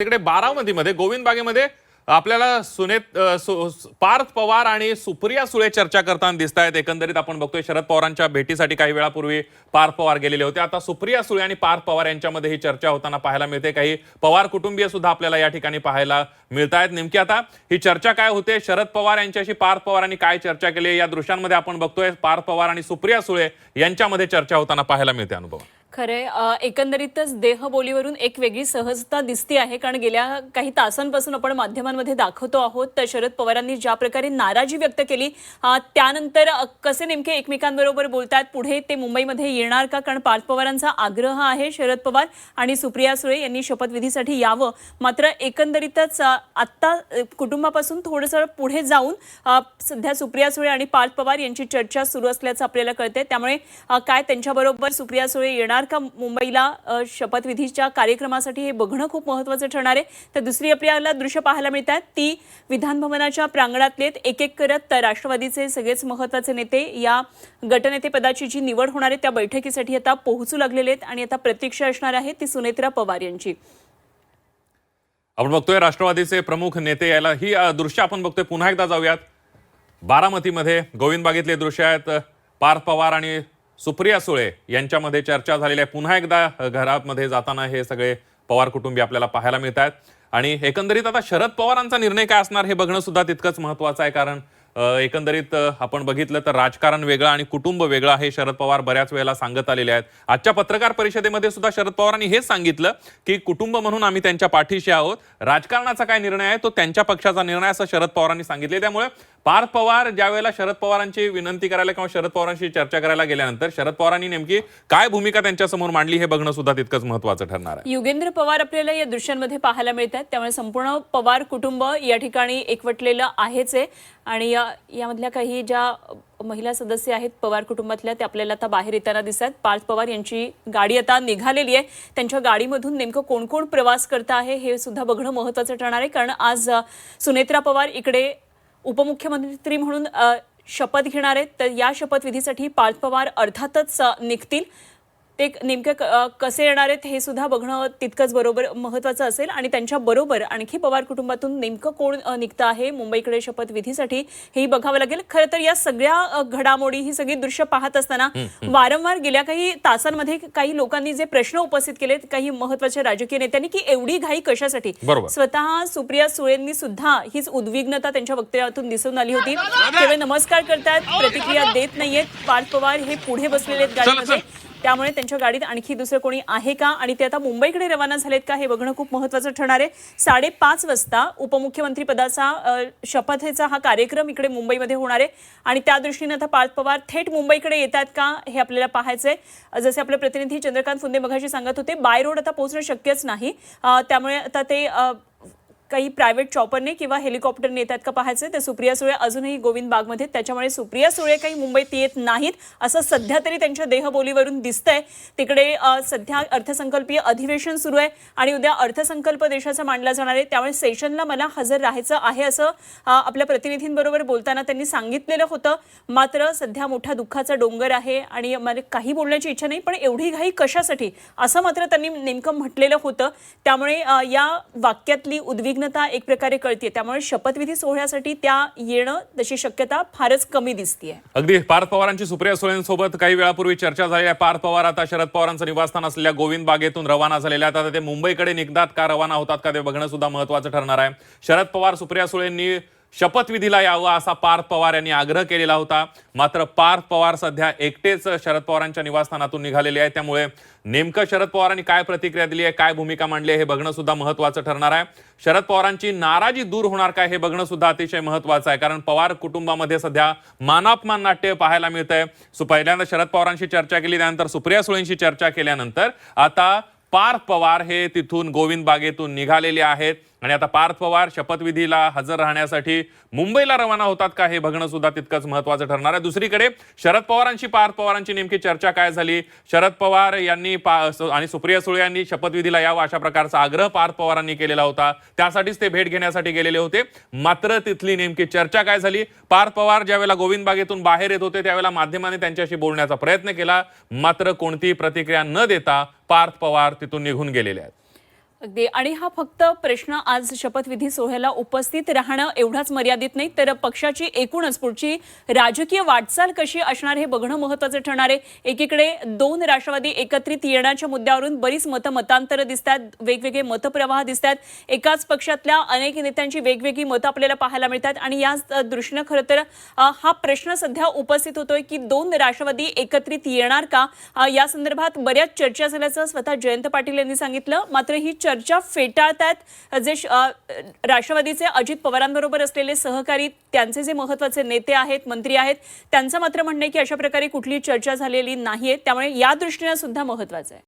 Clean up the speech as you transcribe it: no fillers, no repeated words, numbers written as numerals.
तिकडे बारामतीमध्ये गोविंद बागेमध्ये आपल्याला पार्थ पवार आणि सुप्रिया सुळे चर्चा करताना दिसत आहेत। एकंदरीत आपण बघतोय शरद पवारांच्या भेटीसाठी काही वेळापूर्वी पार्थ पवार गेलेले होते। आता सुप्रिया सुळे आणि पार्थ पवार यांच्यामध्ये ही चर्चा होताना पाहायला मिळते। काही पवार कुटुंबीय सुद्धा आपल्याला या ठिकाणी पाहायला मिळत आहेत। नेमकी आता ही चर्चा काय होते, शरद पवार यांच्याशी पार्थ पवारांनी काय चर्चा केली, या दृश्यांमध्ये आपण बघतोय पार्थ पवार आणि सुप्रिया सुळे यांच्यामध्ये चर्चा होताना पाहायला मिळते। अनुभव खरे एकंदरीतच देहबोलीवरून एक वेगळी सहजता दिसते आहे, कारण गेल्या काही तासांपासून आपण माध्यमांमध्ये दाखवतो आहोत तर शरद पवारांनी ज्या प्रकारे नाराजी व्यक्त केली त्यानंतर कसे नेमके एकमेकांबरोबर बोलतात, पुढे ते मुंबईमध्ये येणार का, कारण पार्थ पवारांचा आग्रह आहे शरद पवार आणि सुप्रिया सुळे यांनी शपथविधीसाठी यावं। मात्र एकंदरीतच आत्ता कुटुंबापासून थोडंसं पुढे जाऊन सध्या सुप्रिया सुळे आणि पार्थ पवार यांची चर्चा सुरू असल्याचं आपल्याला कळते। त्यामुळे काय त्यांच्याबरोबर सुप्रिया सुळे येणार का मुंबईला शपथविधीच्या कार्यक्रमासाठी हे बघणं खूप महत्त्वाचं ठरणार आहे। तर दुसरी आपल्याला दृश्य पाहायला मिळतात ती विधान भवनाच्या प्रांगणातले एक एक करत राष्ट्रवादीचे सगळेच महत्त्वाचे नेते या गटनेते पदाची जी निवड होणार आहे त्या बैठकीसाठी आता पोहोचू लागलेले आहेत आणि आता प्रतीक्षा असणार आहे ती सुनेत्रा पवार यांची। आपण बघतोय राष्ट्रवादीचे प्रमुख नेते यायला, ही दृश्य आपण बघतोय। पुन्हा एकदा जाऊयात बारामतीमध्ये गोविंद बागेतले दृश्य आहेत। पार्थ पवार आणि सुप्रिया सुळे यांच्यामध्ये चर्चा झालेली आहे। पुन्हा एकदा घरामध्ये जाताना हे सगळे पवार कुटुंबीय आपल्याला पाहायला मिळत आहेत आणि एकंदरीत आता शरद पवारांचा निर्णय काय असणार हे बघणं सुद्धा तितकंच महत्त्वाचं आहे। कारण एकंदरीत आपण बघितलं तर राजकारण वेगळं आणि कुटुंब वेगळं हे शरद पवार बऱ्याच वेळेला सांगत आलेले आहेत। आजच्या पत्रकार परिषदेमध्ये सुद्धा शरद पवारांनी हेच सांगितलं की कुटुंब म्हणून आम्ही त्यांच्या पाठीशी आहोत, राजकारणाचा काय निर्णय आहे तो त्यांच्या पक्षाचा निर्णय असं शरद पवारांनी सांगितले। त्यामुळे पार्थ पवार ज्यावेळेला शरद पवारांची विनंती करायला किंवा शरद पवारांशी चर्चा करायला गेल्यानंतर शरद पवारांनी नेमकी काय भूमिका त्यांच्यासमोर मांडली हे बघणं सुद्धा तितकंच महत्त्वाचं ठरणार आहे। युगेंद्र पवार आपल्याला या दृश्यांमध्ये पाहायला मिळतात, त्यामुळे संपूर्ण पवार कुटुंब या ठिकाणी एकवटलेलं आहेच आहे आणि यामधल्या काही ज्या महिला सदस्य आहेत पवार कुटुंबातल्या ते आपल्याला आता बाहेर येताना दिसतात। पार्थ पवार यांची गाडी आता निघालेली आहे, त्यांच्या गाडीमधून नेमकं कोण कोण प्रवास करत आहे हे सुद्धा बघणं महत्त्वाचं ठरणार आहे। कारण आज सुनेत्रा पवार इकडे उपमुख्यमंत्री म्हणून शपथ घेणार आहेत, तर या शपथविधीसाठी पार्थ पवार अर्थातच निघतील। ते नेमके कसे येणार आहेत हे सुद्धा बघणं तितकंच बरोबर महत्त्वाचं असेल आणि त्यांच्या बरोबर आणखी पवार कुटुंबातून नेमकं कोण निघतं आहे मुंबईकडे शपथविधीसाठी हेही बघावं लागेल। खरं तर या सगळ्या घडामोडी ही सगळी दृश्य पाहत असताना वारंवार गेल्या काही तासांमध्ये काही लोकांनी जे प्रश्न उपस्थित केलेत काही महत्त्वाच्या राजकीय नेत्यांनी की एवढी घाई कशासाठी, स्वतः सुप्रिया सुळेंनी सुद्धा हीच उद्विग्नता त्यांच्या वक्तव्यातून दिसून आली होती। केवळ नमस्कार करतात, प्रतिक्रिया देत नाहीयेत। पार्थ पवार हे पुढे बसलेले आहेत गाडीमध्ये, त्यामुळे त्यांच्या गाडीत आणखी दुसरं कोणी आहे का आणि ते आता मुंबईकडे रवाना झालेत का हे बघणं खूप महत्त्वाचं ठरणार आहे। 5:30 वाजता उपमुख्यमंत्री पदाचा शपथेचा हा कार्यक्रम इकडे मुंबईमध्ये होणार आहे आणि त्या दृष्टीने आता पार्थ पवार थेट मुंबईकडे येतात का हे आपल्याला पाहायचंय। जसे आपले प्रतिनिधी चंद्रकांत फुंदे मघाशी सांगत होते बाय रोड आता पोहोचणं शक्यच नाही, त्यामुळे आता ते काही प्रायव्हेट चॉपरने किंवा हेलिकॉप्टरने येतात का पाहायचे। ते सुप्रिया सुळे अजूनही गोविंद बागमध्ये, त्याच्यामुळे सुप्रिया सुळे काही मुंबईत येत नाहीत असं सध्या तरी त्यांच्या देहबोलीवरून दिसतंय। तिकडे सध्या अर्थसंकल्पीय अधिवेशन सुरू आहे आणि उद्या अर्थसंकल्प देशाचा मांडला जाणार आहे, त्यामुळे सेशनला मला हजर राहायचं आहे असं आपल्या प्रतिनिधींबरोबर बोलताना त्यांनी सांगितलेलं होतं। मात्र सध्या मोठा दुःखाचा डोंगर आहे आणि मला काही बोलण्याची इच्छा नाही, पण एवढी घाई कशासाठी असं मात्र त्यांनी नेमकं म्हटलेलं होतं। त्यामुळे या वाक्यातली उद्विग्नता एक प्रकारे कळते, त्यामुळे शपथविधी सोहळ्यासाठी त्या येणं तशी शक्यता फारच कमी दिसतेय। अगदी पार्थ पवारांची सुप्रिया सुळेंसोबत काही वेळापूर्वी चर्चा झाली आहे। पार्थ पवार आता शरद पवारांचं निवासस्थान असलेल्या गोविंद बागेतून रवाना झालेले आहेत। आता ते मुंबईकडे निघतात का रवाना होतात का ते बघणं सुद्धा महत्त्वाचं ठरणार आहे। शरद पवार सुप्रिया सुळेंनी शपथविधीला यावं असा पार्थ पवार यांनी आग्रह केलेला होता, मात्र पार्थ पवार सध्या एकटेच शरद पवारांच्या निवासस्थानातून निघालेले आहेत। त्यामुळे नेमकं शरद पवारांनी काय प्रतिक्रिया दिली आहे, काय भूमिका मांडली आहे हे बघणं सुद्धा महत्त्वाचं ठरणार आहे। शरद पवारांची नाराजी दूर होणार काय हे बघणं सुद्धा अतिशय महत्त्वाचं आहे, कारण पवार कुटुंबामध्ये सध्या मानापमान नाट्य पाहायला मिळतंय। पहिल्यांदा शरद पवारांशी चर्चा केली, त्यानंतर सुप्रिया सुळेंशी चर्चा केल्यानंतर आता पार्थ पवार हे तिथून गोविंद बागेतून निघालेले आहेत आणि आता पार्थ पवार शपथविधीला हजर राहण्यासाठी मुंबईला रवाना होतात का हे बघणं सुद्धा तितकंच महत्त्वाचं ठरणार आहे। दुसरीकडे शरद पवारांची पार्थ पवारांची नेमकी चर्चा काय झाली, शरद पवार यांनी आणि सुप्रिया सुळे यांनी शपथविधीला यावं अशा प्रकारचा आग्रह पार्थ पवारांनी केलेला होता, त्यासाठीच ते भेट घेण्यासाठी गेलेले होते। मात्र तिथली नेमकी चर्चा काय झाली, पार्थ पवार ज्यावेळेला गोविंद बागेतून बाहेर येत होते त्यावेळेला माध्यमांनी त्यांच्याशी बोलण्याचा प्रयत्न केला, मात्र कोणतीही प्रतिक्रिया न देता पार्थ पवार तिथून निघून गेलेले आहेत। अगदी आणि हा फक्त प्रश्न आज शपथविधी सोहळ्याला उपस्थित राहणं एवढाच मर्यादित नाही, तर पक्षाची एकूणच पुढची राजकीय वाटचाल कशी असणार हे बघणं महत्त्वाचं ठरणार आहे. एकीकडे 2 राष्ट्रवादी एकत्रित येण्याच्या मुद्द्यावरून बरीच मतांतर दिसतात, वेगवेगळे मतप्रवाह दिसतात. एकाच पक्षातल्या अनेक नेत्यांची वेगवेगळी मतं आपल्याला पाहायला मिळतात आणि याच दृष्टीनं खरं तर हा प्रश्न सध्या उपस्थित होतोय की 2 राष्ट्रवादी एकत्रित येणार का, या संदर्भात बऱ्याच चर्चा झाल्याचं स्वतः जयंत पाटील यांनी सांगितलं. मात्र ही चर्चा फेटाळतात जे राष्ट्रवादीचे अजित पवारांबरोबर असलेले सहकारी, त्यांचे जे महत्त्वाचे नेते आहेत, मंत्री आहेत, त्यांचं मात्र म्हणणं आहे की अशा प्रकारे कुठली चर्चा झालेली नाहीये. त्यामुळे या दृष्टीने सुद्धा महत्त्वाचं आहे.